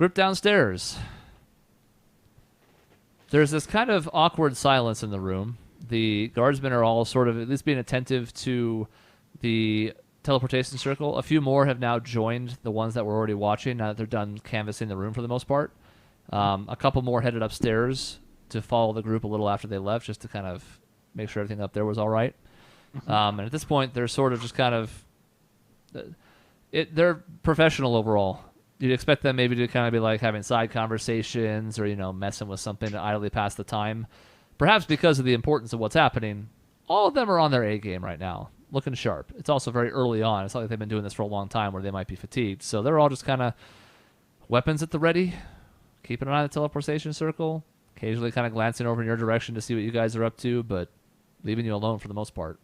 Group downstairs. There's this kind of awkward silence in the room. The guardsmen are all sort of at least being attentive to the teleportation circle. A few more have now joined the ones that were already watching now that they're done canvassing the room for the most part. A couple more headed upstairs to follow the group a little after they left, just to kind of make sure everything up there was all right. And at this point, they're sort of just kind of... they're professional overall. You'd expect them maybe to kind of be like having side conversations or, messing with something to idly pass the time. Perhaps because of the importance of what's happening, all of them are on their A game right now, looking sharp. It's also very early on. It's not like they've been doing this for a long time where they might be fatigued. So they're all just kind of weapons at the ready, keeping an eye on the teleportation circle, occasionally kind of glancing over in your direction to see what you guys are up to, but leaving you alone for the most part.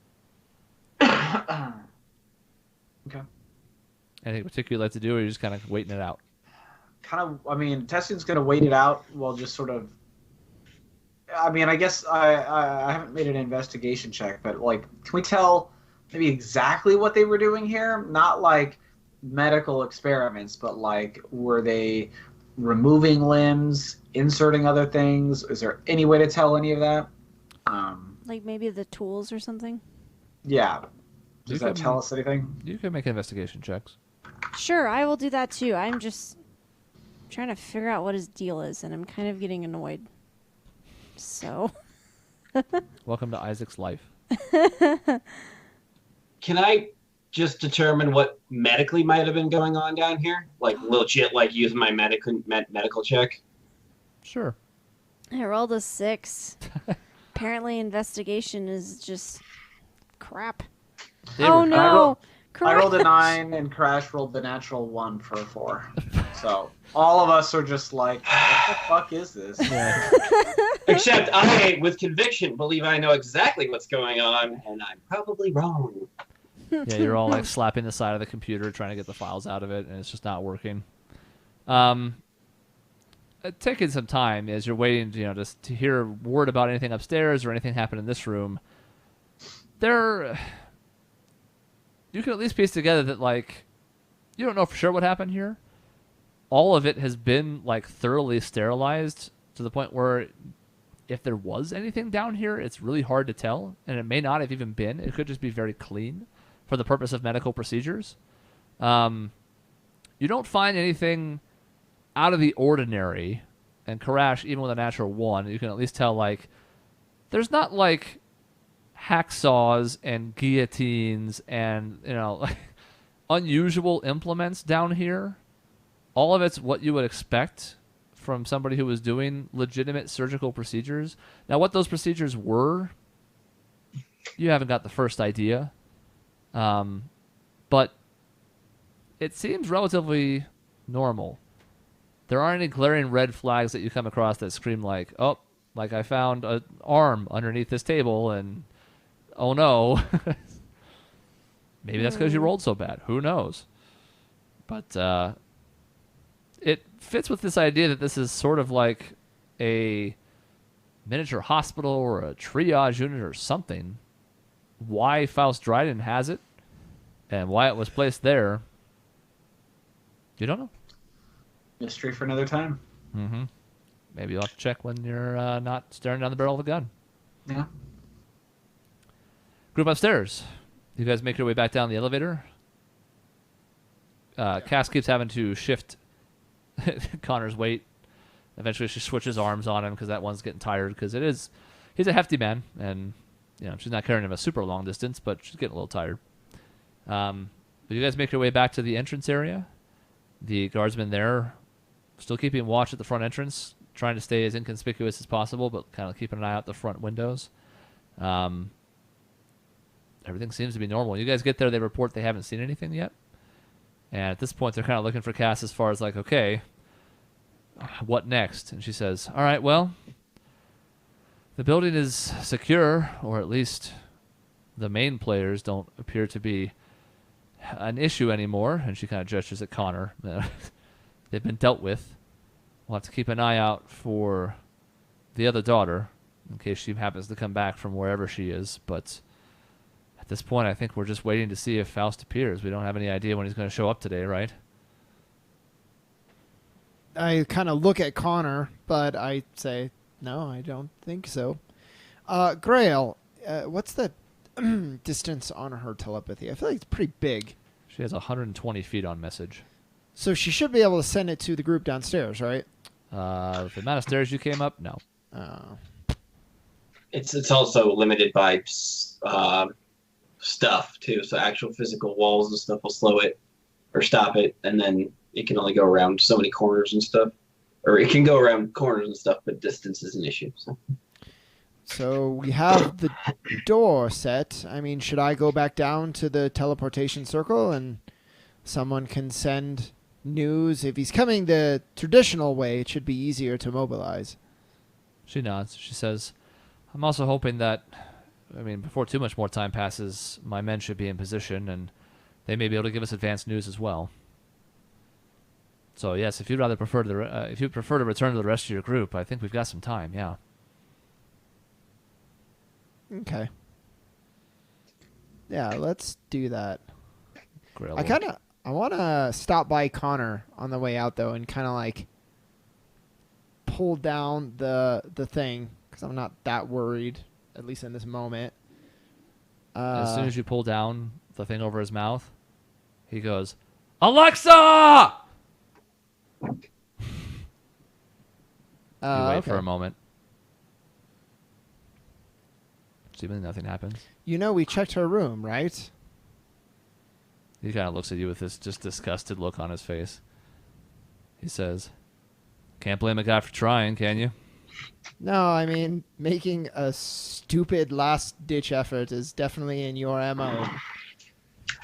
Okay. Anything particular you'd like to do, or are you just kind of waiting it out? Testing's going to wait it out while just sort of... I guess I haven't made an investigation check, but, can we tell maybe exactly what they were doing here? Not, medical experiments, but, were they removing limbs, inserting other things? Is there any way to tell any of that? Maybe the tools or something? Yeah. Does that tell us anything? You can make investigation checks. Sure, I will do that too. I'm just trying to figure out what his deal is, and I'm kind of getting annoyed. So. Welcome to Isaac's life. Can I just determine what medically might have been going on down here? Legit, use my medical check? Sure. I rolled a 6. Apparently investigation is just crap. Oh no! I rolled a 9 and Crash rolled the natural 1 for a 4. So all of us are just like, what the fuck is this? Yeah. Except I, with conviction, believe I know exactly what's going on, and I'm probably wrong. Yeah, you're all slapping the side of the computer trying to get the files out of it, and it's just not working. Taking some time as you're waiting, just to hear word about anything upstairs or anything happen in this room. You can at least piece together that, you don't know for sure what happened here. All of it has been, thoroughly sterilized to the point where if there was anything down here, it's really hard to tell, and it may not have even been. It could just be very clean for the purpose of medical procedures. You don't find anything out of the ordinary, and Karash, even with a natural 1, you can at least tell, there's not, hacksaws and guillotines and unusual implements down here. All of it's what you would expect from somebody who was doing legitimate surgical procedures. Now, what those procedures were, you haven't got the first idea, but it seems relatively normal. There aren't any glaring red flags that you come across that scream I found an arm underneath this table and oh no. Maybe that's because you rolled so bad. Who knows? But it fits with this idea that this is sort of like a miniature hospital or a triage unit or something. Why Faust Dryden has it and why it was placed there, you don't know. Mystery for another time. Mm-hmm. Maybe you'll have to check when you're not staring down the barrel of the gun. Yeah. Group upstairs. You guys make your way back down the elevator. Cass keeps having to shift Connor's weight. Eventually she switches arms on him because that one's getting tired because he's a hefty man and she's not carrying him a super long distance, but she's getting a little tired. But you guys make your way back to the entrance area. The guardsmen there still keeping watch at the front entrance, trying to stay as inconspicuous as possible, but kind of keeping an eye out the front windows. Everything seems to be normal. You guys get there, they report they haven't seen anything yet. And at this point, they're kind of looking for Cass as far as okay, what next? And she says, all right, well, the building is secure, or at least the main players don't appear to be an issue anymore. And she kind of gestures at Connor. They've been dealt with. We'll have to keep an eye out for the other daughter in case she happens to come back from wherever she is. But at this point, I think we're just waiting to see if Faust appears. We don't have any idea when he's going to show up today, right? I kind of look at Connor, but I say, no, I don't think so. Grail, what's the distance on her telepathy? I feel like it's pretty big. She has 120 feet on message. So she should be able to send it to the group downstairs, right? The amount of stairs you came up, no. It's also limited by stuff too. So actual physical walls and stuff will slow it or stop it, and then it can only go around so many corners and stuff. Or it can go around corners and stuff, but distance is an issue. So we have the door set. I mean, should I go back down to the teleportation circle and someone can send news? If he's coming the traditional way, it should be easier to mobilize. She nods. She says, I'm also hoping that, before too much more time passes, my men should be in position, and they may be able to give us advanced news as well. So yes, if you'd prefer to return to the rest of your group, I think we've got some time. Yeah. Okay. Yeah, let's do that. Grail I want to stop by Connor on the way out though, and kind of like pull down the thing because I'm not that worried, at least in this moment. As soon as you pull down the thing over his mouth, he goes, Alexa! You wait for a moment. Seemingly nothing happens. You know we checked her room, right? He kind of looks at you with this just disgusted look on his face. He says, can't blame a guy for trying, can you? No, I mean, making a stupid last-ditch effort is definitely in your MO.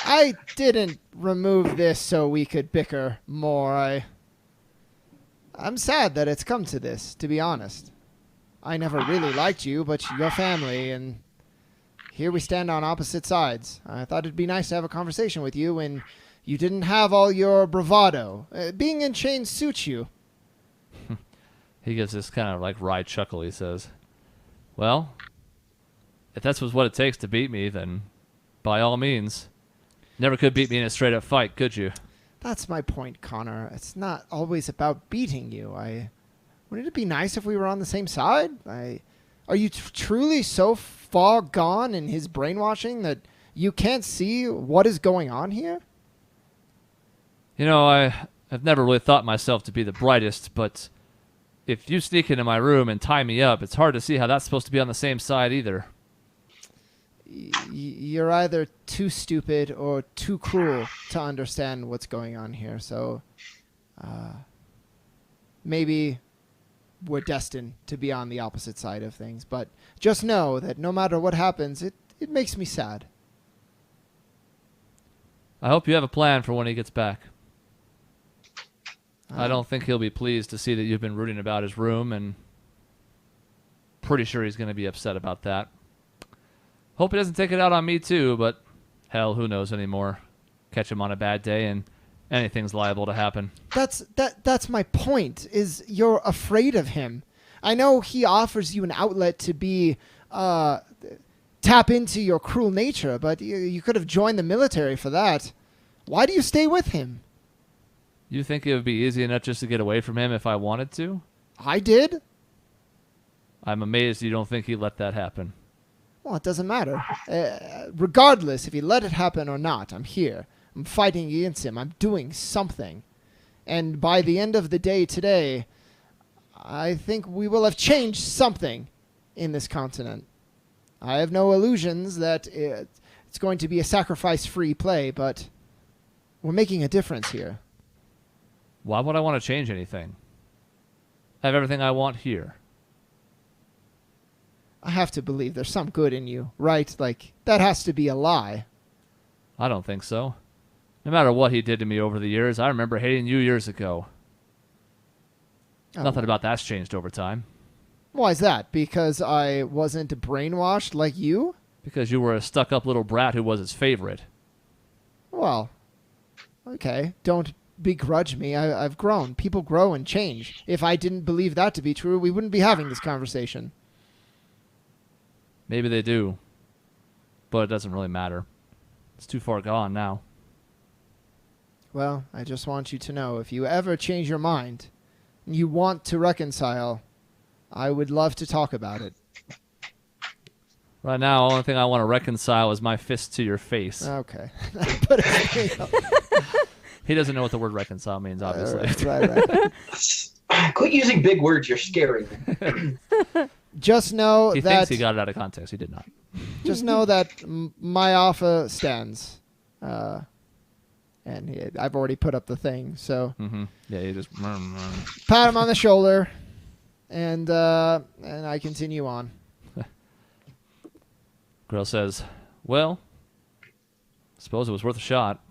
I didn't remove this so we could bicker more. I'm sad that it's come to this, to be honest. I never really liked you, but your family, and here we stand on opposite sides. I thought it'd be nice to have a conversation with you when you didn't have all your bravado. Being in chains suits you. He gives this kind of like wry chuckle. He says, well, if that's what it takes to beat me, then by all means. Never could beat me in a straight-up fight, could you? That's my point, Connor. It's not always about beating you. Wouldn't it be nice if we were on the same side? Are you truly so far gone in his brainwashing that you can't see what is going on here? You know, I've never really thought myself to be the brightest, but if you sneak into my room and tie me up, it's hard to see how that's supposed to be on the same side either. You're either too stupid or too cruel to understand what's going on here. So maybe we're destined to be on the opposite side of things. But just know that no matter what happens, it makes me sad. I hope you have a plan for when he gets back. I don't think he'll be pleased to see that you've been rooting about his room, and pretty sure he's going to be upset about that. Hope he doesn't take it out on me too, but hell, who knows anymore. Catch him on a bad day and anything's liable to happen. That's my point, is you're afraid of him. I know he offers you an outlet to be tap into your cruel nature, but you could have joined the military for that. Why do you stay with him? You think it would be easy enough just to get away from him if I wanted to? I did? I'm amazed you don't think he'd let that happen. Well, it doesn't matter. Regardless if he let it happen or not, I'm here. I'm fighting against him. I'm doing something. And by the end of the day today, I think we will have changed something in this continent. I have no illusions that it's going to be a sacrifice-free play, but we're making a difference here. Why would I want to change anything? I have everything I want here. I have to believe there's some good in you, right? Like, that has to be a lie. I don't think so. No matter what he did to me over the years, I remember hating you years ago. Oh. Nothing about that's changed over time. Why is that? Because I wasn't brainwashed like you? Because you were a stuck-up little brat who was his favorite. Well, okay. Don't begrudge me. I've grown. People grow and change. If I didn't believe that to be true, we wouldn't be having this conversation. Maybe they do. But it doesn't really matter. It's too far gone now. Well, I just want you to know, if you ever change your mind, you want to reconcile, I would love to talk about it. Right now, the only thing I want to reconcile is my fist to your face. Okay. But He doesn't know what the word reconcile means, obviously. right. Quit using big words. You're scaring me. Just know He that thinks he got it out of context. He did not. just know that my offer stands. And I've already put up the thing, so Mm-hmm. Yeah, you just... pat him on the shoulder, and I continue on. Girl says, well, suppose it was worth a shot.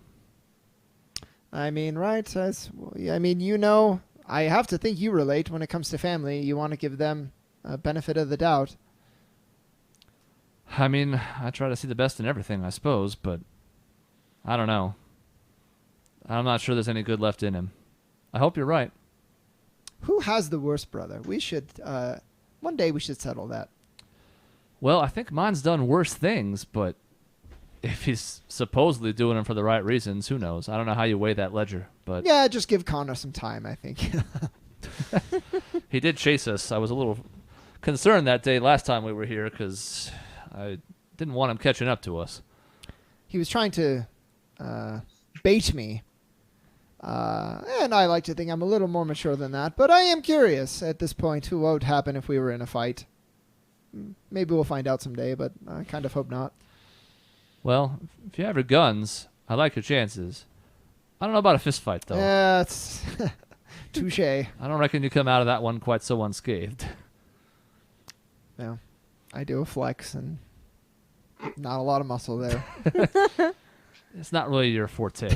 I mean, right? I mean, I have to think you relate when it comes to family. You want to give them a benefit of the doubt. I mean, I try to see the best in everything, I suppose, but I don't know. I'm not sure there's any good left in him. I hope you're right. Who has the worst brother? We should, one day we should settle that. Well, I think mine's done worse things, but if he's supposedly doing them for the right reasons, who knows? I don't know how you weigh that ledger, but Yeah, just give Connor some time, I think. he did chase us. I was a little concerned that day last time we were here because I didn't want him catching up to us. He was trying to bait me. And I like to think I'm a little more mature than that, but I am curious at this point what would happen if we were in a fight. Maybe we'll find out someday, but I kind of hope not. Well, if you have your guns, I like your chances. I don't know about a fist fight, though. Yeah, it's touche. I don't reckon you come out of that one quite so unscathed. Yeah, I do a flex and not a lot of muscle there. It's not really your forte.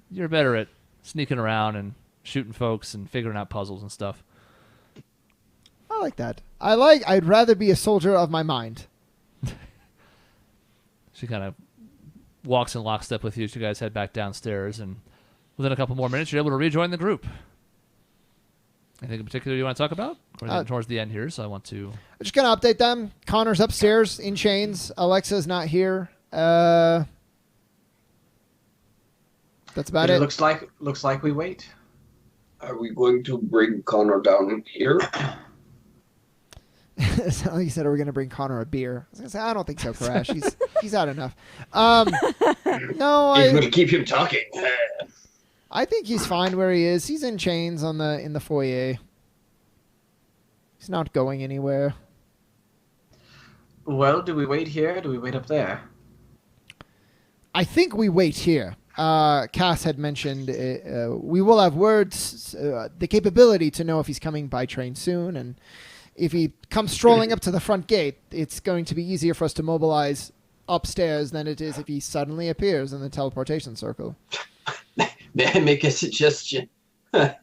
You're better at sneaking around and shooting folks and figuring out puzzles and stuff. I like that. I'd rather be a soldier of my mind. She kind of walks in lockstep with you as you guys head back downstairs, and within a couple more minutes, you're able to rejoin the group. Anything in particular you want to talk about? We're getting towards the end here, so I want to... I'm just going to update them. Connor's upstairs in chains. Alexa's not here. That's about it. Looks like we wait. Are we going to bring Connor down here? It sounded like you said, are we going to bring Connor a beer? I was going to say, I don't think so, Crash. He's had enough. No, He's going to keep him talking. I think he's fine where he is. He's in chains in the foyer. He's not going anywhere. Well, do we wait here? Do we wait up there? I think we wait here. Cass had mentioned we will have words, the capability to know if he's coming by train soon, and if he comes strolling up to the front gate, it's going to be easier for us to mobilize upstairs than it is if he suddenly appears in the teleportation circle. May I make a suggestion? How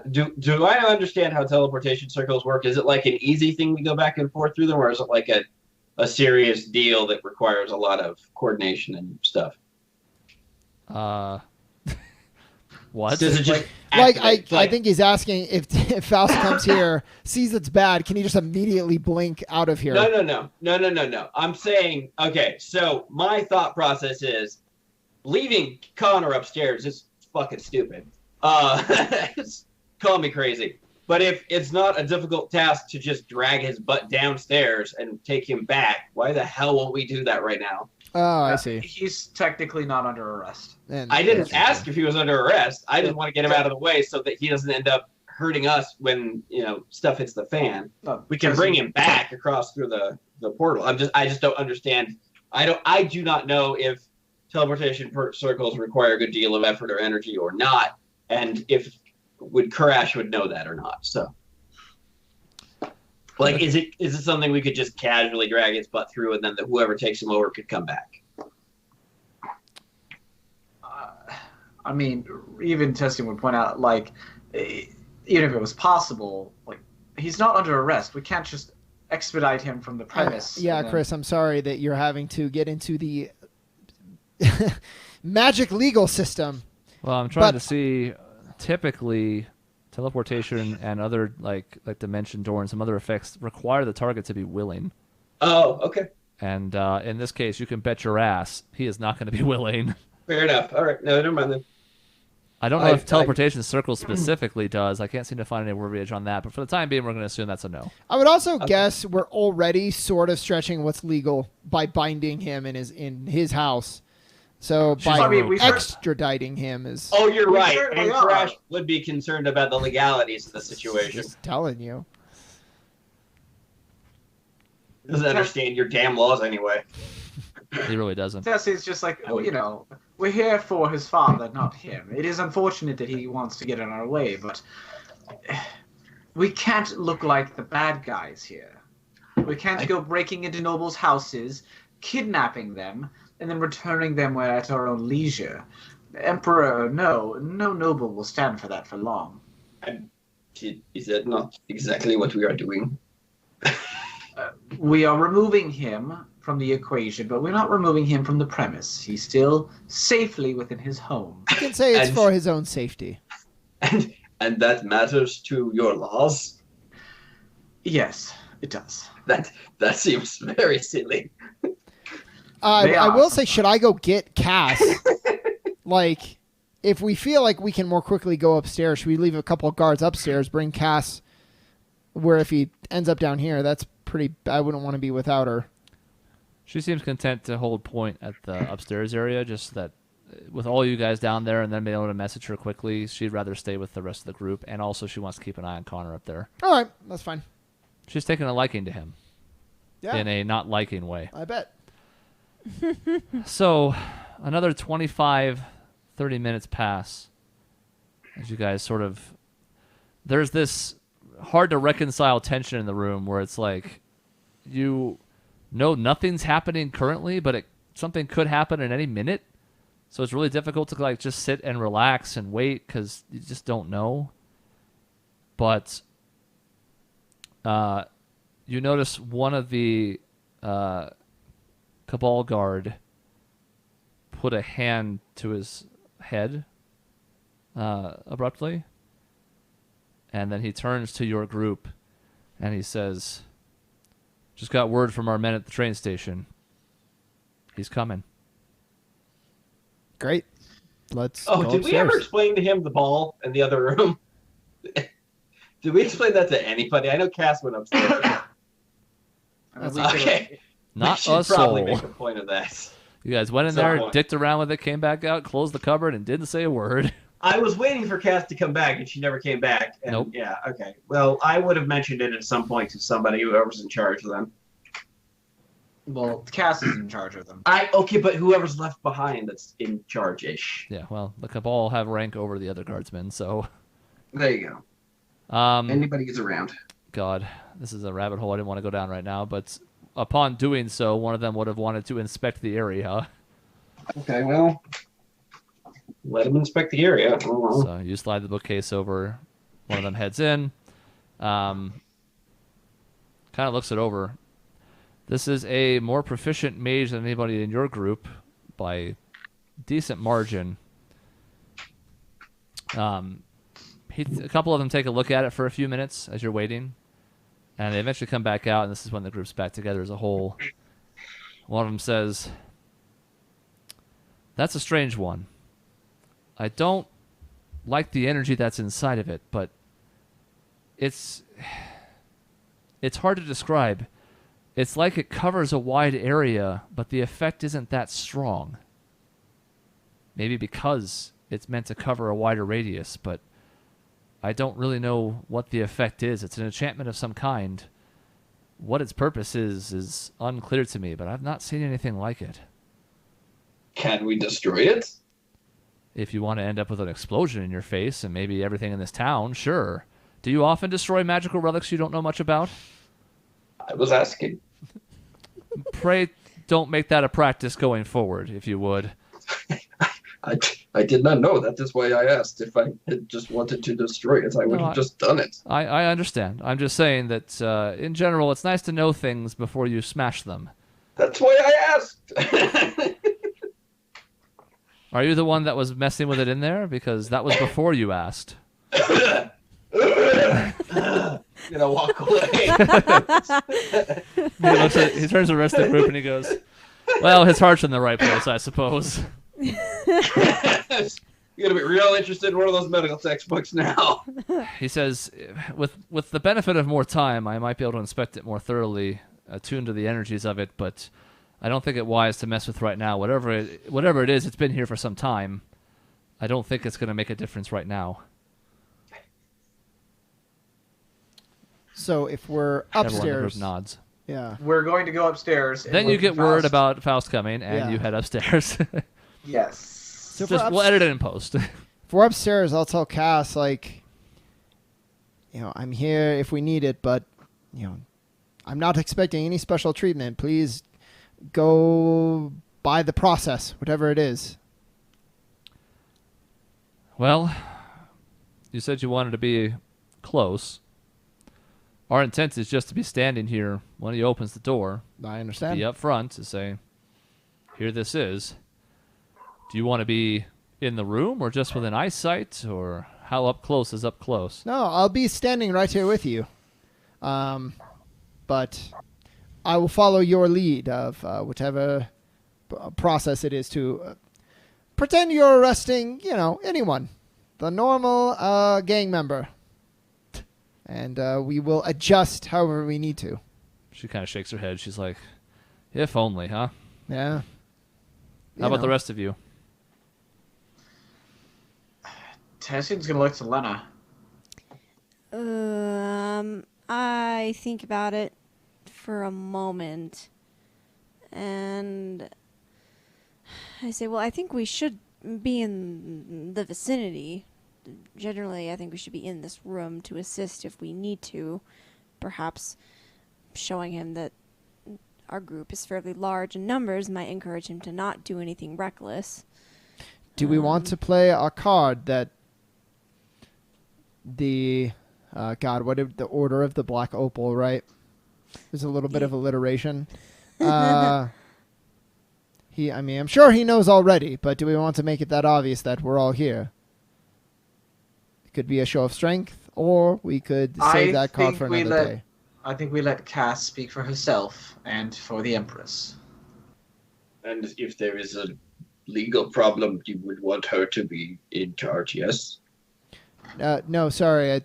do I understand how teleportation circles work? Is it like an easy thing we go back and forth through them, or is it like a serious deal that requires a lot of coordination and stuff? What? Does it just I think he's asking if Faust comes here, sees it's bad, can he just immediately blink out of here? No. I'm saying, okay, so my thought process is leaving Connor upstairs is fucking stupid. Call me crazy. But if it's not a difficult task to just drag his butt downstairs and take him back, why the hell won't we do that right now? Oh, I see. He's technically not under arrest. I didn't ask if he was under arrest. I just want to get him out of the way so that he doesn't end up hurting us when stuff hits the fan. We can bring him back across through the portal. I just don't understand. I do not know if teleportation circles require a good deal of effort or energy or not, and if Kurash would know that or not. So, is it something we could just casually drag his butt through, and then whoever takes him over could come back? I mean, even testing would point out, even if it was possible, he's not under arrest. We can't just expedite him from the premise. Yeah, Chris, I'm sorry that you're having to get into the magic legal system. Well, I'm trying to see. Typically, teleportation and other like dimension door and some other effects require the target to be willing. Oh, okay. And in this case, you can bet your ass he is not going to be willing. Fair enough. All right, no, never mind then. I don't know if teleportation circle specifically does. I can't seem to find any verbiage on that. But for the time being, we're going to assume that's a no. I would also guess we're already sort of stretching what's legal by binding him in his house. So by extraditing him is... Oh, you're right. And Crash would be concerned about the legalities of the situation. Just telling you. Doesn't understand your damn laws anyway. He really doesn't. Tessie's just like, we're here for his father, not him. It is unfortunate that he wants to get in our way, but we can't look like the bad guys here. We can't go breaking into nobles' houses, kidnapping them, and then returning them at our own leisure. Emperor, no noble will stand for that for long. Is that not exactly what we are doing? We are removing him from the equation, but we're not removing him from the premise. He's still safely within his home. You can say it's for his own safety. And that matters to your laws? Yes, it does. That seems very silly. I will say, should I go get Cass? Like, if we feel like we can more quickly go upstairs, should we leave a couple of guards upstairs, bring Cass, where if he ends up down here, that's pretty... I wouldn't want to be without her. She seems content to hold point at the upstairs area, just that with all you guys down there and then being able to message her quickly, she'd rather stay with the rest of the group, and also she wants to keep an eye on Connor up there. All right, that's fine. She's taking a liking to him. Yeah. In a not liking way. I bet. So, another 25, 30 minutes pass as you guys sort of... There's this hard to reconcile tension in the room where it's like you know nothing's happening currently, but something could happen at any minute. So it's really difficult to like just sit and relax and wait because you just don't know. But you notice one of the Cabal guard put a hand to his head abruptly. And then he turns to your group and he says, "Just got word from our men at the train station. He's coming." Great. Let's go upstairs. We ever explain to him the ball in the other room? Did we explain that to anybody? I know Cass went upstairs. Okay. Not a soul. Probably make a point of that. You guys went in there, dicked around with it, came back out, closed the cupboard, and didn't say a word. I was waiting for Cass to come back, and she never came back. And nope. Yeah, okay. Well, I would have mentioned it at some point to somebody, whoever's in charge of them. Well, Cass is in charge of them. Okay, but whoever's left behind that's in charge-ish. Yeah, well, the Cabal have rank over the other guardsmen, so... There you go. Anybody gets around. God, this is a rabbit hole I didn't want to go down right now, but upon doing so, one of them would have wanted to inspect the area. Okay, well... Let him inspect the area. So you slide the bookcase over. One of them heads in. Kind of looks it over. This is a more proficient mage than anybody in your group by decent margin. A couple of them take a look at it for a few minutes as you're waiting. And they eventually come back out, and this is when the group's back together as a whole. One of them says, "That's a strange one. I don't like the energy that's inside of it, but it's hard to describe. It's like it covers a wide area, but the effect isn't that strong. Maybe because it's meant to cover a wider radius, but I don't really know what the effect is. It's an enchantment of some kind. What its purpose is unclear to me, but I've not seen anything like it." Can we destroy it? If you want to end up with an explosion in your face and maybe everything in this town, sure. Do you often destroy magical relics you don't know much about? I was asking. Pray don't make that a practice going forward, if you would. I did not know. That is why I asked. If I had just wanted to destroy it, I would have just done it. I understand. I'm just saying that, in general, it's nice to know things before you smash them. That's why I asked. Are you the one that was messing with it in there? Because that was before you asked. Gonna walk away. He turns to the rest of the group and he goes, "Well, his heart's in the right place, I suppose." You're gonna be real interested in one of those medical textbooks now. He says, with the benefit of more time, I might be able to inspect it more thoroughly, attune to the energies of it, but I don't think it wise to mess with right now. Whatever it is, it's been here for some time. I don't think it's going to make a difference right now. So if we're Everyone in the group upstairs, nods. yeah. We're going to go upstairs. and Then you look get for word Faust. about Faust coming, and Yeah. you head upstairs. Yes. So if we're We'll edit it in post. If we're upstairs, I'll tell Cass, like, I'm here if we need it, but, I'm not expecting any special treatment. Please go by the process, whatever it is. Well, you said you wanted to be close. Our intent is just to be standing here when he opens the door. I understand. Be up front to say, here this is. Do you want to be in the room or just within eyesight, or how up close is up close? No, I'll be standing right here with you. But I will follow your lead of whichever process it is to pretend you're arresting, anyone. The normal gang member. And we will adjust however we need to. She kind of shakes her head. She's like, if only, huh? Yeah. How about the rest of you? Tessian's gonna look to Lena. I think about it for a moment, and I say, well, I think we should be in the vicinity. Generally, I think we should be in this room to assist if we need to. Perhaps showing him that our group is fairly large in numbers might encourage him to not do anything reckless. Do we want to play a card that the the Order of the Black Opal, right? There's a little bit of alliteration. I'm sure he knows already, but do we want to make it that obvious that we're all here? It could be a show of strength, or we could save that card for another day. I think we let Cass speak for herself and for the Empress. And if there is a legal problem, you would want her to be in charge, yes? No, sorry.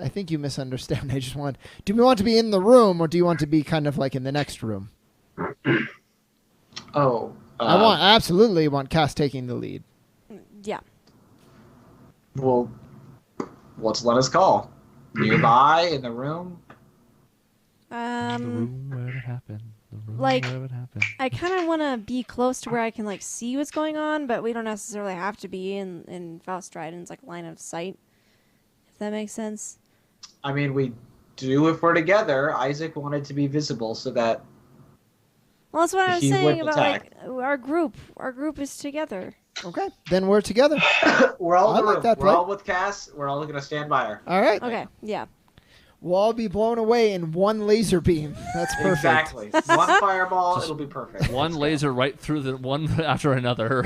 I think you misunderstand. I just want... Do we want to be in the room, or do you want to be kind of like in the next room? Oh. I absolutely want Cass taking the lead. Yeah. Well, what's Lena's call? Nearby, in the room? The room where it happened. The room like, where it happened. I kind of want to be close to where I can see what's going on, but we don't necessarily have to be in Faust Dryden's line of sight. If that makes sense. I mean, we do if we're together. Isaac wanted to be visible so that... Well, that's what I was He saying would about attack. our group. Our group is together. Okay, then we're together. We're all in I the like room. that We're play. all with Cass. We're all going to stand by her. All right. Okay. Yeah. We'll all be blown away in one laser beam. That's perfect. Exactly. One fireball, it'll be perfect. One laser right through the one after another.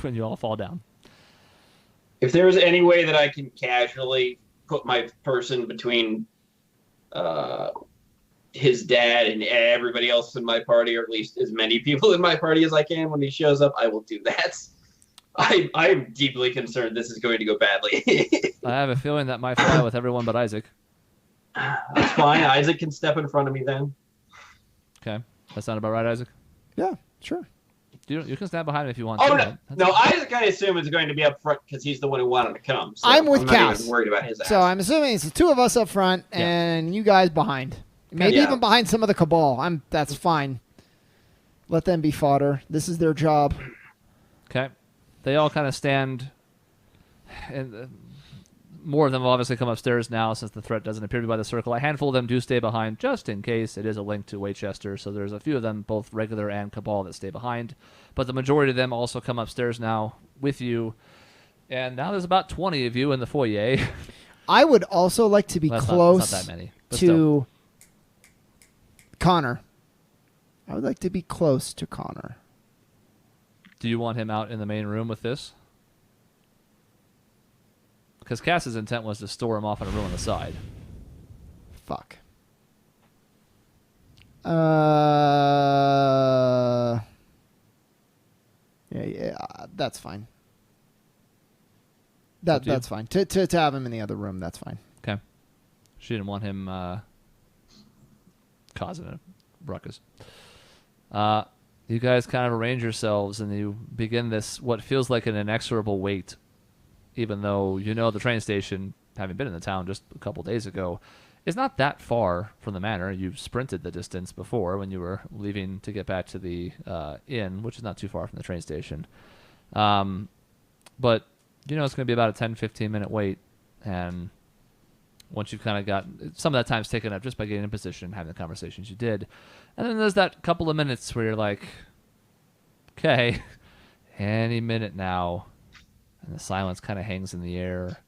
And you all fall down. If there is any way that I can casually put my person between his dad and everybody else in my party, or at least as many people in my party as I can when he shows up, I will do that. I'm deeply concerned this is going to go badly. I have a feeling that might fly with everyone but Isaac. That's fine. Isaac can step in front of me then. Okay. That sound about right, Isaac? Yeah, sure. You can stand behind him if you want Oh, to. no. That's No, Isaac, I assume, is going to be up front because he's the one who wanted to come. So I'm with not Cass. even worried about his ass. So I'm assuming it's the two of us up front Yeah. and you guys behind. Maybe Yeah. even behind some of the cabal. That's fine. Let them be fodder. This is their job. Okay. They all kind of stand, and more of them have obviously come upstairs now since the threat doesn't appear to be by the circle. A handful of them do stay behind just in case it is a link to Waychester, so there's a few of them, both regular and cabal, that stay behind. But the majority of them also come upstairs now with you, and now there's about 20 of you in the foyer. I would also like to be Well, close it's not that many, but to still. Connor. I would like to be close to Connor. Do you want him out in the main room with this? Because Cass's intent was to store him off in a room on the side. Fuck. Yeah, that's fine. Up to you. That's fine. To have him in the other room, that's fine. Okay. She didn't want him causing a ruckus. You guys kind of arrange yourselves, and you begin this, what feels like an inexorable wait, even though you know the train station, having been in the town just a couple days ago, is not that far from the manor. You sprinted the distance before when you were leaving to get back to the inn, which is not too far from the train station. But you know it's going to be about a 10-15 minute wait, and once you've kind of got some of that time's taken up just by getting in position, having the conversations you did. And then there's that couple of minutes where you're like, okay, any minute now. And the silence kind of hangs in the air.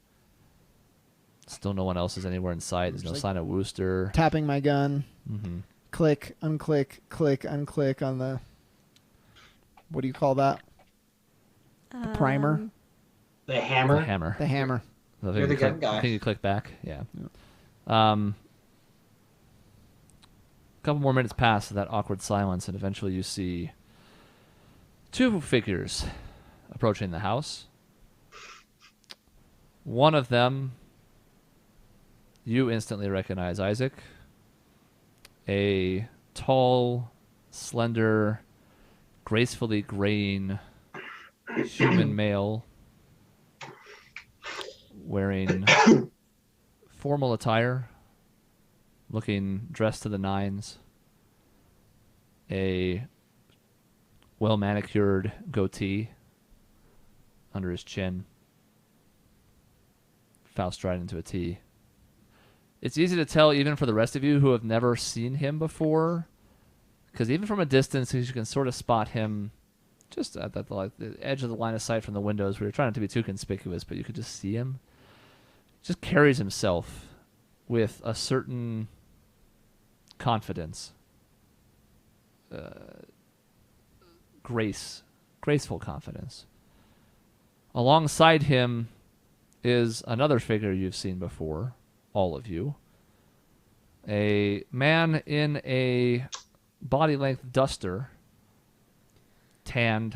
Still no one else is anywhere in sight. There's no sign of Wooster. Tapping my gun. Mm-hmm. Click, unclick, click, unclick on the... What do you call that? The primer? The hammer. The hammer. The hammer. You're the gun guy. I think you click back. Yeah. A couple more minutes pass of that awkward silence, and eventually you see two figures approaching the house. One of them, you instantly recognize Isaac. A tall, slender, gracefully graying human male wearing formal attire, looking dressed to the nines, a well-manicured goatee under his chin, Faust right into a T. It's easy to tell even for the rest of you who have never seen him before, because even from a distance you can sort of spot him just at the edge of the line of sight from the windows where you're trying not to be too conspicuous, but you could just see him. Just carries himself with a certain confidence, graceful confidence. Alongside him is another figure you've seen before, all of you. A man in a body-length duster, tanned,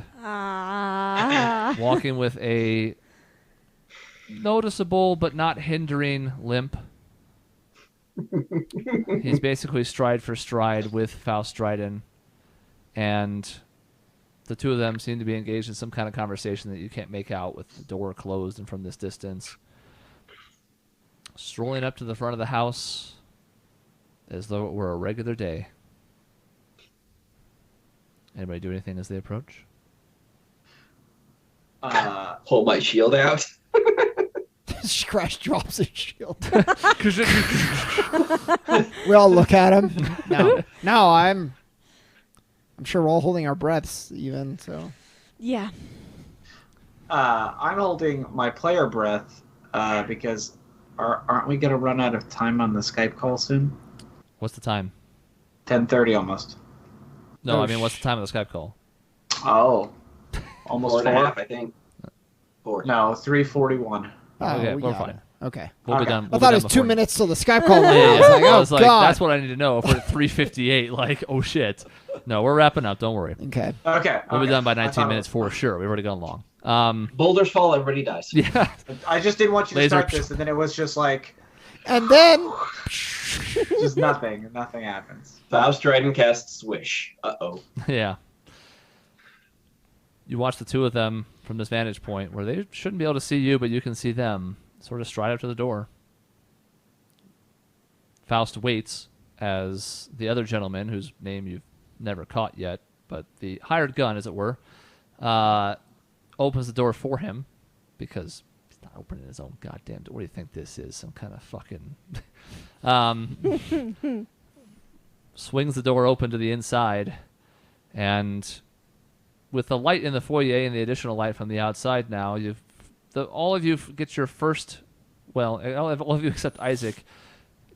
walking with a noticeable but not hindering limp. He's basically stride for stride with Faust Dryden, and the two of them seem to be engaged in some kind of conversation that you can't make out with the door closed and from this distance. Strolling up to the front of the house as though it were a regular day. Anybody do anything as they approach? Hold my shield out. Crash drops his shield. We all look at him. No, I'm sure we're all holding our breaths even, so. Yeah. I'm holding my player breath because aren't we going to run out of time on the Skype call soon? What's the time? 10:30 almost. No, I mean, what's the time of the Skype call? Oh. Almost 4.5, I think. 4. No, 3:41. Oh, Okay, we we're got fine. it. Okay. We'll be Okay. done. I thought it was 2 before- minutes till the Skype call. Yeah, I was like, I oh, was like, God. that's what I need to know. If we're at 3:58, like, oh shit. No, we're wrapping up. Don't worry. Okay. Okay. We'll be done by I 19 thought it minutes was for fine. sure. We've already gone long. Boulders fall, everybody dies. Yeah. I just didn't want you to Laser- start this, and then it was just like, And then just nothing. Nothing happens. Faust Dryden casts Swish. Uh-oh. Yeah. You watch the two of them from this vantage point where they shouldn't be able to see you, but you can see them sort of stride up to the door. Faust waits as the other gentleman, whose name you've never caught yet, but the hired gun, as it were, opens the door for him because he's not opening his own goddamn door. What do you think this is? Some kind of fucking... swings the door open to the inside, and with the light in the foyer and the additional light from the outside now, all of you get your first... Well, all of you except Isaac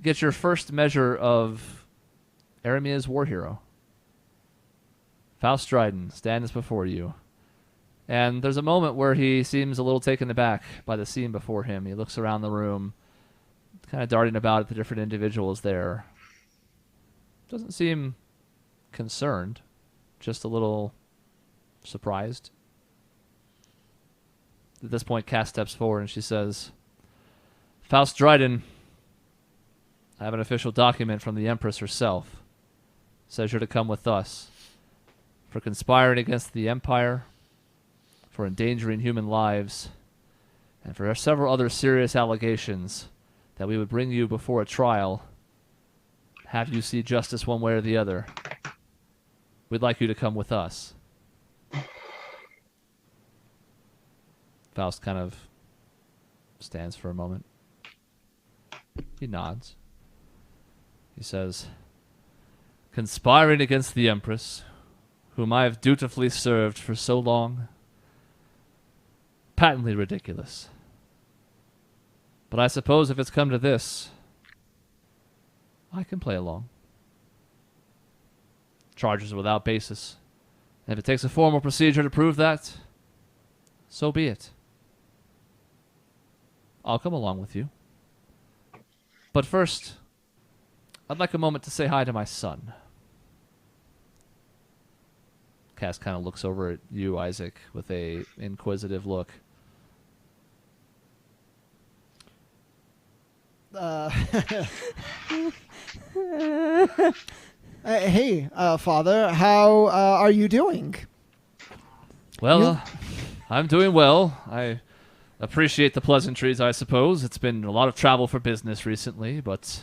get your first measure of Aramia's war hero. Faust Dryden stands before you. And there's a moment where he seems a little taken aback by the scene before him. He looks around the room, kind of darting about at the different individuals there. Doesn't seem concerned, just a little surprised. At this point, Cass steps forward and she says, Faust Dryden, I have an official document from the Empress herself. Says you're to come with us for conspiring against the Empire, for endangering human lives, and for several other serious allegations that we would bring you before a trial, have you see justice one way or the other. We'd like you to come with us. Faust kind of stands for a moment. He nods. He says, conspiring against the Empress, whom I have dutifully served for so long, patently ridiculous. But I suppose if it's come to this, I can play along. Charges are without basis. And if it takes a formal procedure to prove that, so be it. I'll come along with you. But first, I'd like a moment to say hi to my son. Cass kind of looks over at you, Isaac, with a inquisitive look. Hey, Father, how are you doing? Well, I'm doing well. I appreciate the pleasantries, I suppose. It's been a lot of travel for business recently, but,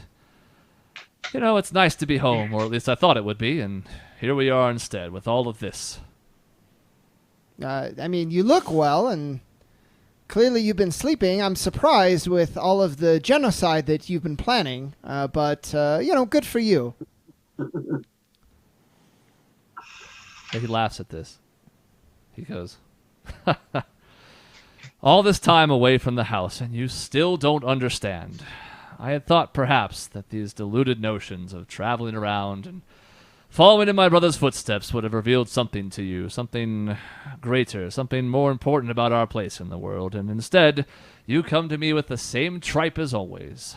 you know, it's nice to be home, or at least I thought it would be, and here we are instead with all of this. I mean, you look well, and clearly you've been sleeping. I'm surprised with all of the genocide that you've been planning, but, you know, good for you. He laughs at this. He goes, all this time away from the house, and you still don't understand. I had thought perhaps that these deluded notions of traveling around and following in my brother's footsteps would have revealed something to you, something greater, something more important about our place in the world, and instead, you come to me with the same tripe as always.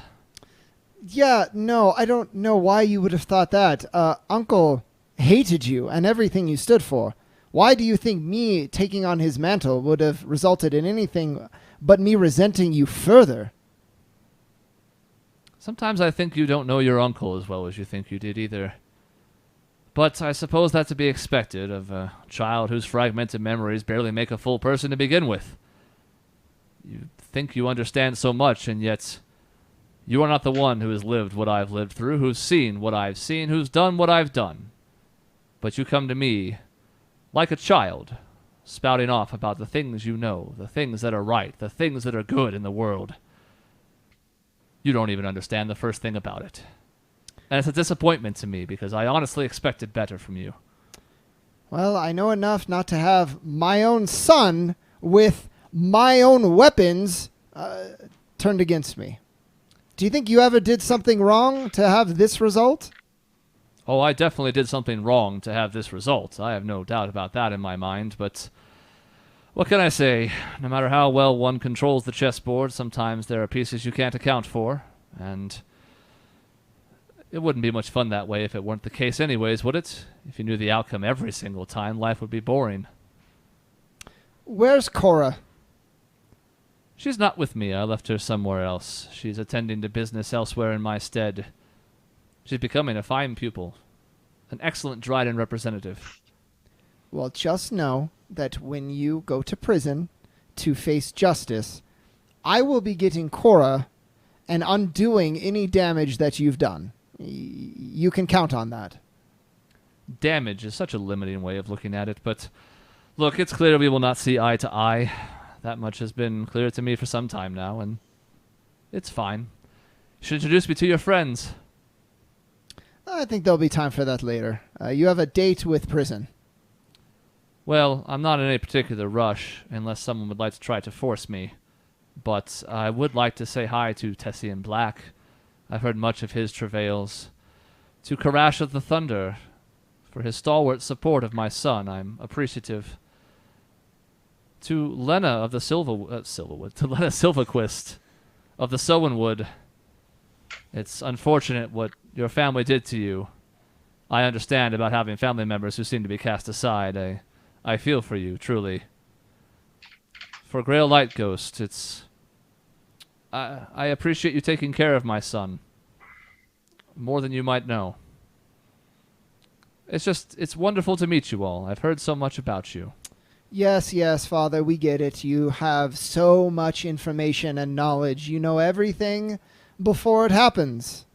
Yeah, no, I don't know why you would have thought that. Uncle hated you and everything you stood for. Why do you think me taking on his mantle would have resulted in anything but me resenting you further? Sometimes I think you don't know your uncle as well as you think you did either. But I suppose that's to be expected of a child whose fragmented memories barely make a full person to begin with. You think you understand so much, and yet you are not the one who has lived what I've lived through, who's seen what I've seen, who's done what I've done. But you come to me like a child, spouting off about the things you know, the things that are right, the things that are good in the world. You don't even understand the first thing about it. And it's a disappointment to me, because I honestly expected better from you. Well, I know enough not to have my own son with my own weapons turned against me. Do you think you ever did something wrong to have this result? Oh, I definitely did something wrong to have this result. I have no doubt about that in my mind, but what can I say? No matter how well one controls the chessboard, sometimes there are pieces you can't account for, and it wouldn't be much fun that way if it weren't the case anyways, would it? If you knew the outcome every single time, life would be boring. Where's Cora? She's not with me. I left her somewhere else. She's attending to business elsewhere in my stead. She's becoming a fine pupil. An excellent Dryden representative. Well, just know that when you go to prison to face justice, I will be getting Cora and undoing any damage that you've done. You can count on that. Damage is such a limiting way of looking at it, but look, it's clear we will not see eye to eye. That much has been clear to me for some time now, and it's fine. You should introduce me to your friends. I think there'll be time for that later. You have a date with prison. Well, I'm not in any particular rush, unless someone would like to try to force me. But I would like to say hi to Tessian Black. I've heard much of his travails. To Karash of the Thunder, for his stalwart support of my son, I'm appreciative. To Lena of the Silverwood, to Lena Silverquist of the Sowenwood. It's unfortunate what your family did to you. I understand about having family members who seem to be cast aside. I feel for you, truly. for Grail Light Ghost, it's... I appreciate you taking care of my son. More than you might know. It's wonderful to meet you all. I've heard so much about you. Yes, yes, Father, we get it. You have so much information and knowledge. You know everything before it happens.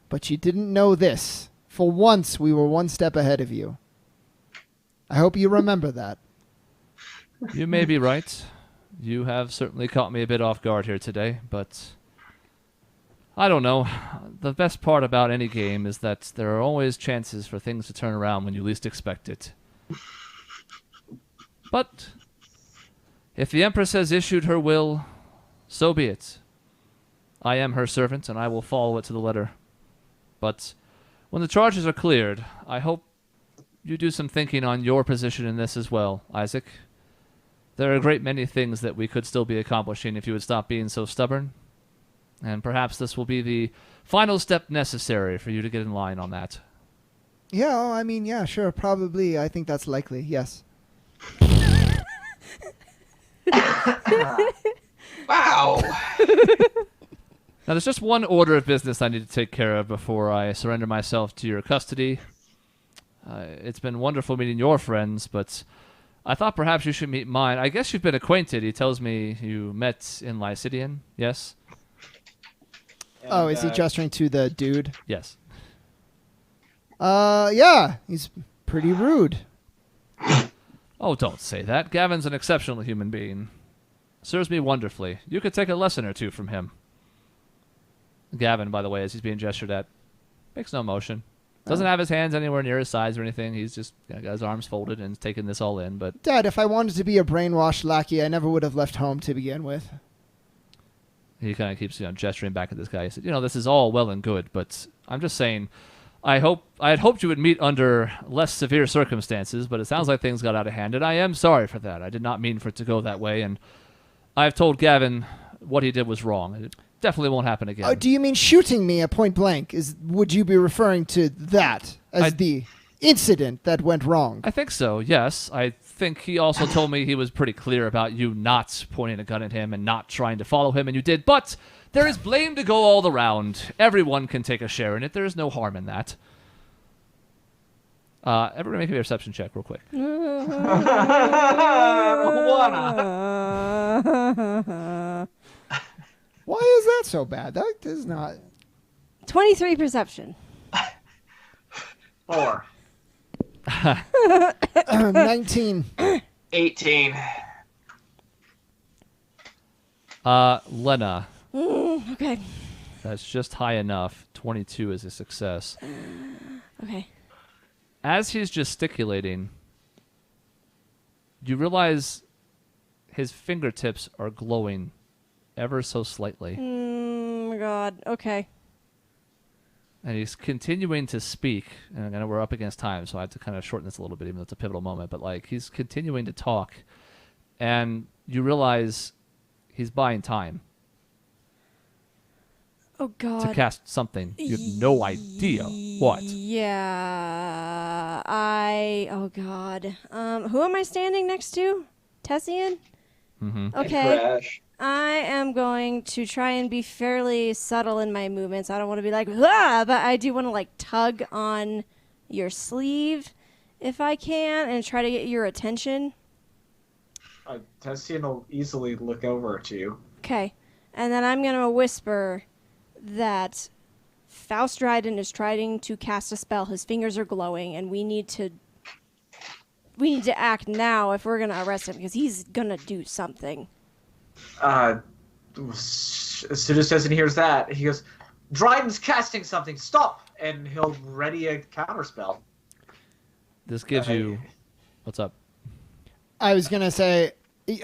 But you didn't know this. For once, we were one step ahead of you. I hope you remember that. You may be right. You have certainly caught me a bit off guard here today, but... I don't know. The best part about any game is that there are always chances for things to turn around when you least expect it. But if the Empress has issued her will, so be it. I am her servant, and I will follow it to the letter. But when the charges are cleared, I hope you do some thinking on your position in this as well, Isaac. There are a great many things that we could still be accomplishing if you would stop being so stubborn. And perhaps this will be the final step necessary for you to get in line on that. Yeah, I mean, yeah, sure, probably. I think that's likely, yes. Wow. Now, there's just one order of business I need to take care of before I surrender myself to your custody. It's been wonderful meeting your friends, but I thought perhaps you should meet mine. I guess you've been acquainted. He tells me you met in Lycidian, yes? Oh, is he gesturing to the dude? Yes. Yeah, he's pretty rude. Oh, don't say that. Gavin's an exceptional human being. Serves me wonderfully. You could take a lesson or two from him. Gavin, by the way, as he's being gestured at, makes no motion. Doesn't have his hands anywhere near his sides or anything. He's just got his arms folded and taking this all in. But Dad, if I wanted to be a brainwashed lackey, I never would have left home to begin with. he kind of keeps gesturing back at this guy. He said, this is all well and good, but I'm just saying, I had hoped you would meet under less severe circumstances, but it sounds like things got out of hand, and I am sorry for that. I did not mean for it to go that way, and I've told Gavin what he did was wrong. It definitely won't happen again. Do you mean shooting me at point blank? Would you be referring to that as the incident that went wrong? I think so, yes. I think he also told me he was pretty clear about you not pointing a gun at him and not trying to follow him, and you did. But there is blame to go all around. Everyone can take a share in it. There is no harm in that. Everyone make a perception check real quick. Why is that so bad? That is not... 23 perception. 4. 19. 18. Lena. Okay. That's just high enough. 22 is a success. Okay. As he's gesticulating, you realize his fingertips are glowing ever so slightly. Oh my god. Okay. And he's continuing to speak. And I know we're up against time, so I have to kind of shorten this a little bit, even though it's a pivotal moment. But he's continuing to talk, and you realize he's buying time. Oh god. To cast something. You have no idea what. Yeah. Oh god. Who am I standing next to? Tessian? Mm-hmm. Okay. Crash. I am going to try and be fairly subtle in my movements. I don't want to be like, ah, but I do want to tug on your sleeve if I can and try to get your attention. Tessian will easily look over to you. Okay. And then I'm going to whisper that Faust Dryden is trying to cast a spell. His fingers are glowing, and we need to act now if we're going to arrest him, because he's going to do something. As soon as Tessian hears that, he goes, Dryden's casting something, stop! And he'll ready a counterspell. This gives you... What's up? I was going to say,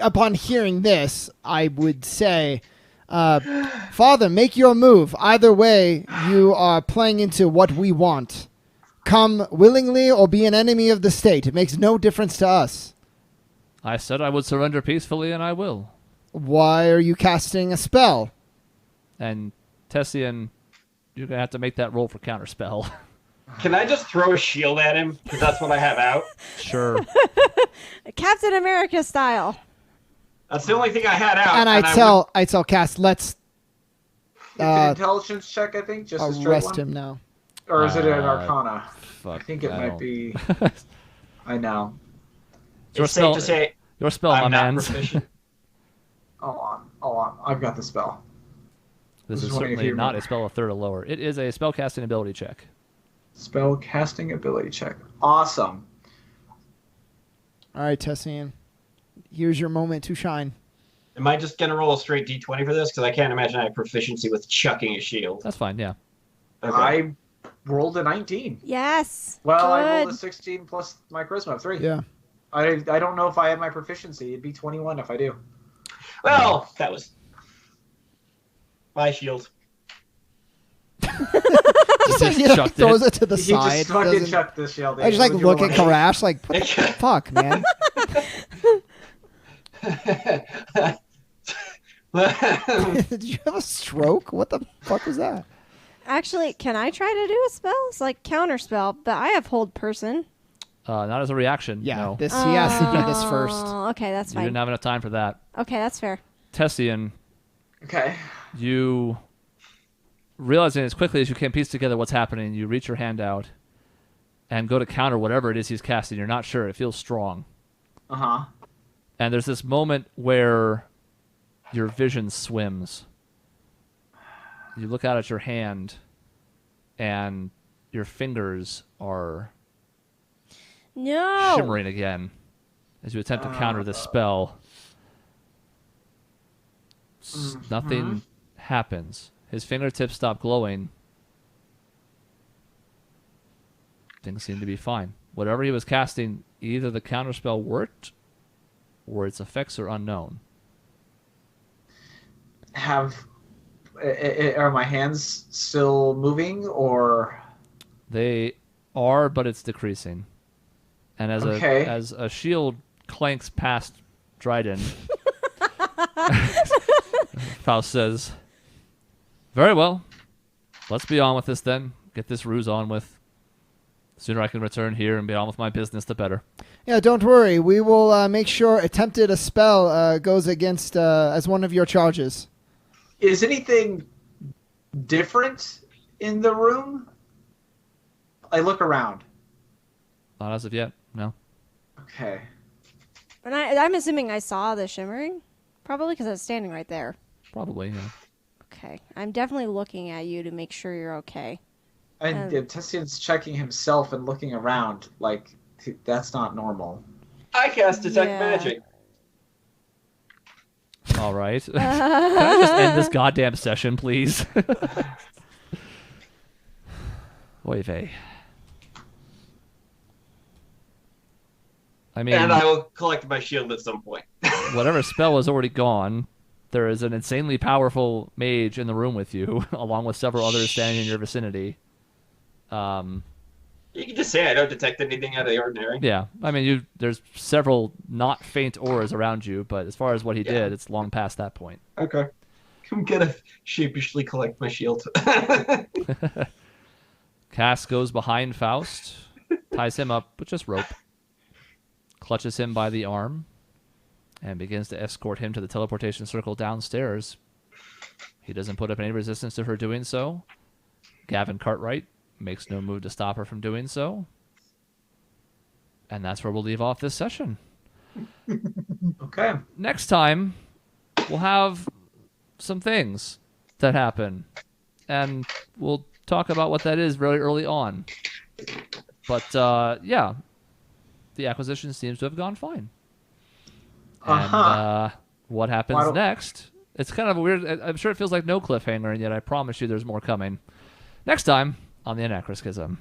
upon hearing this, I would say, Father, make your move. Either way, you are playing into what we want. Come willingly or be an enemy of the state. It makes no difference to us. I said I would surrender peacefully, and I will. Why are you casting a spell? And Tessian, you're going to have to make that roll for counterspell. Can I just throw a shield at him? Because that's what I have out. Sure. Captain America style. That's the only thing I had out. And I tell Cass, let's It's an intelligence check, I think, just a straight arrest one. him now. Or is it an Arcana? Fuck, I think it might don't- be. I know. It's safe to say Your spell, I'm my not man. proficient. Hold on. I've got the spell. This is Just wondering if certainly you not a remember. spell a third or lower. It is a spell casting ability check. Spell casting ability check. Awesome. All right, Tessian. Here's your moment to shine. Am I just gonna roll a straight d20 for this? Because I can't imagine I have proficiency with chucking a shield. That's fine, yeah. Okay. I rolled a 19. Yes. Well, I Good. rolled a 16 plus my charisma of 3. Yeah. I don't know if I have my proficiency. It'd be 21 if I do. Well, that was my shield. Just, chucked throws it to the He side. just fucking doesn't- chucked this shield. I just like look at Karash like, what the fuck, man? Did you have a stroke? What the fuck was that? Actually, can I try to do a spell? It's like counter spell, but I have hold person. Not as a reaction, Yeah, no. he has to do this first. Oh, okay, that's You fine. didn't have enough time for that. Okay, that's fair. Tessian, Okay. you realizing as quickly as you can piece together what's happening, you reach your hand out and go to counter whatever it is he's casting. You're not sure. It feels strong. Uh-huh. And there's this moment where your vision swims. You look out at your hand, and your fingers are No. shimmering again as you attempt to counter this spell. Nothing happens. His fingertips stop glowing. Things seem to be fine. Whatever he was casting, either the counterspell worked or its effects are unknown. Are my hands still moving, or They are, but it's decreasing. And as Okay. as a shield clanks past Dryden, Faust says, "Very well. Let's be on with this then. Get this ruse on with. The sooner I can return here and be on with my business, the better." Yeah, don't worry. We will make sure attempted a spell goes against as one of your charges. is anything different in the room? I look around. Not as of yet. No. Okay. And I'm assuming I saw the shimmering, probably because I was standing right there. Probably. Yeah. Okay, I'm definitely looking at you to make sure you're okay. And Tessian's checking himself and looking around. Like, that's not normal. I cast detect Yeah. magic. All right. Can I just end this goddamn session, please? Oy vey. I mean, And I will collect my shield at some point. whatever spell is already gone, there is an insanely powerful mage in the room with you, along with several others standing in your vicinity. You can just say I don't detect anything out of the ordinary. Yeah, I mean, there's several not faint auras around you, but as far as what he Yeah. did, it's long past that point. Okay. I'm gonna sheepishly collect my shield. Cass goes behind Faust, ties him up with just rope, clutches him by the arm, and begins to escort him to the teleportation circle downstairs. He doesn't put up any resistance to her doing so. Gavin Cartwright makes no move to stop her from doing so. And that's where we'll leave off this session. Okay. Next time, we'll have some things that happen. And we'll talk about what that is very early on. But, yeah, the acquisition seems to have gone fine. And what happens next? It's kind of a weird. I'm sure it feels like no cliffhanger, and yet I promise you there's more coming. Next time on the Anachroschism.